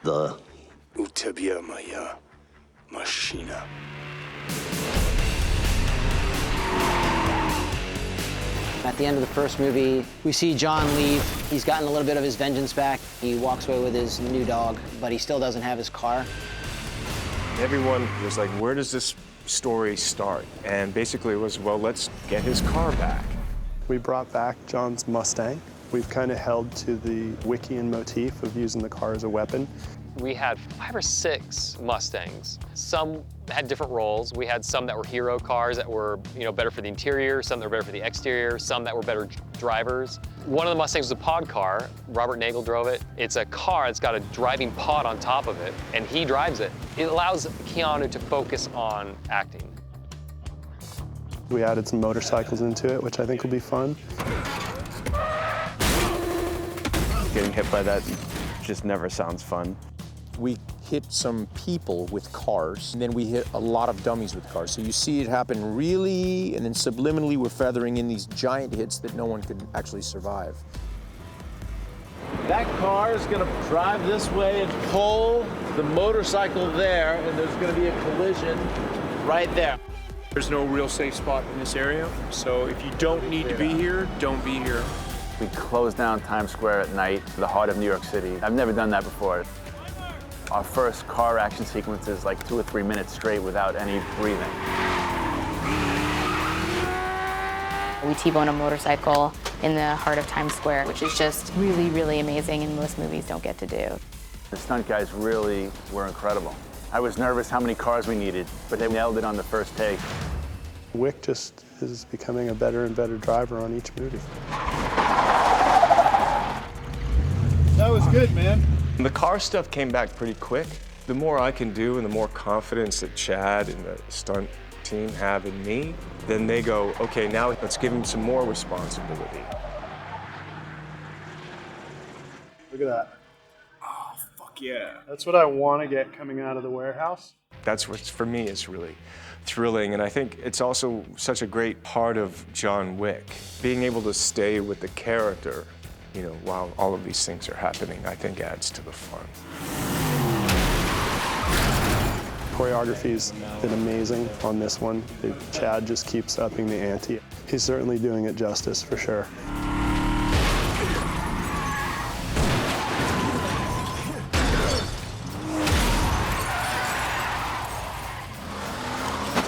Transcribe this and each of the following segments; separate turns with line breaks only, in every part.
the
У тебя моя машина.
At the end of the first movie, we see John leave. He's gotten a little bit of his vengeance back. He walks away with his new dog, but he still doesn't have his car.
Everyone was like, where does this story start? And basically it was, well, let's get his car back.
We brought back John's Mustang. We've kind of held to the Wickian motif of using the car as a weapon.
We had 5 or 6 Mustangs. Some had different roles. We had some that were hero cars that were, better for the interior, some that were better for the exterior, some that were better drivers. One of the Mustangs was a pod car. Robert Nagel drove it. It's a car that's got a driving pod on top of it, and he drives it. It allows Keanu to focus on acting.
We added some motorcycles into it, which I think will be fun.
Getting hit by that just never sounds fun.
We hit some people with cars, and then we hit a lot of dummies with cars. So you see it happen really, and then subliminally we're feathering in these giant hits that no one could actually survive.
That car is gonna drive this way and pull the motorcycle there, and there's gonna be a collision right there.
There's no real safe spot in this area, so if you don't need to be here, don't be here.
We closed down Times Square at night, the heart of New York City. I've never done that before. Our first car action sequence is like 2 or 3 minutes straight without any breathing.
We T-bone a motorcycle in the heart of Times Square, which is just really, really amazing, and most movies don't get to do.
The stunt guys really were incredible. I was nervous how many cars we needed, but they nailed it on the first take.
Wick just is becoming a better and better driver on each movie.
That was good, man.
The car stuff came back pretty quick. The more I can do and the more confidence that Chad and the stunt team have in me, then they go, okay, now let's give him some more responsibility.
Look at that.
Oh, fuck yeah.
That's what I want to get coming out of the warehouse.
That's what, for me, is really thrilling. And I think it's also such a great part of John Wick. Being able to stay with the character, while all of these things are happening, I think adds to the fun.
Choreography's been amazing on this one. Chad just keeps upping the ante. He's certainly doing it justice, for sure.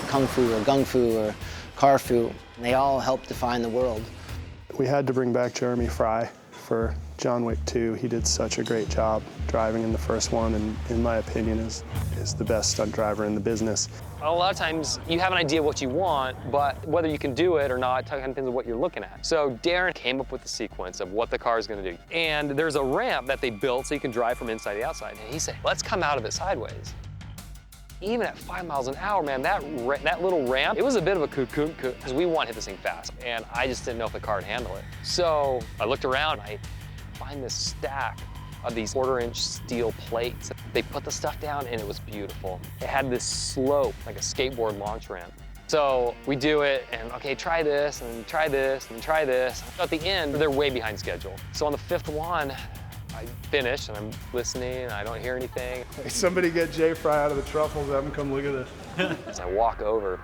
Kung Fu or Gung Fu or Car Fu, they all help define the world.
We had to bring back Jeremy Fry for John Wick 2. He did such a great job driving in the first one, and in my opinion is the best stunt driver in the business.
A lot of times you have an idea of what you want, but whether you can do it or not kind of depends on what you're looking at. So Darren came up with the sequence of what the car is going to do. And there's a ramp that they built so you can drive from inside to outside. And he said, let's come out of it sideways. Even at 5 miles an hour, man, that little ramp, it was a bit of a cocoon, because we want to hit this thing fast, and I just didn't know if the car would handle it. So I looked around, I find this stack of these 1/4-inch steel plates. They put the stuff down, and it was beautiful. It had this slope, like a skateboard launch ramp. So we do it, and okay, try this, and try this, and try this. At the end, they're way behind schedule. So on the 5th one, I finish, and I'm listening, and I don't hear anything.
Hey, somebody get Jay Fry out of the truffles, have him come look at this.
As I walk over,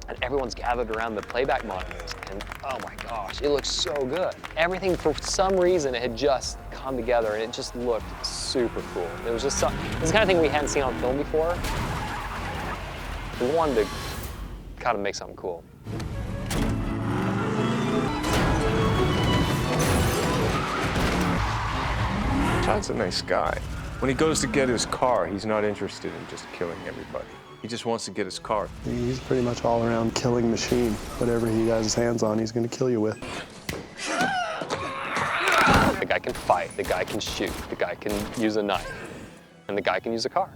and everyone's gathered around the playback monitors, and oh my gosh, it looks so good. Everything, for some reason, it had just come together, and it just looked super cool. It was just it's the kind of thing we hadn't seen on film before. We wanted to kind of make something cool.
Chad's a nice guy. When he goes to get his car, he's not interested in just killing everybody. He just wants to get his car.
He's pretty much all around killing machine. Whatever he has his hands on, he's going to kill you with.
The guy can fight, the guy can shoot, the guy can use a knife, and the guy can use a car.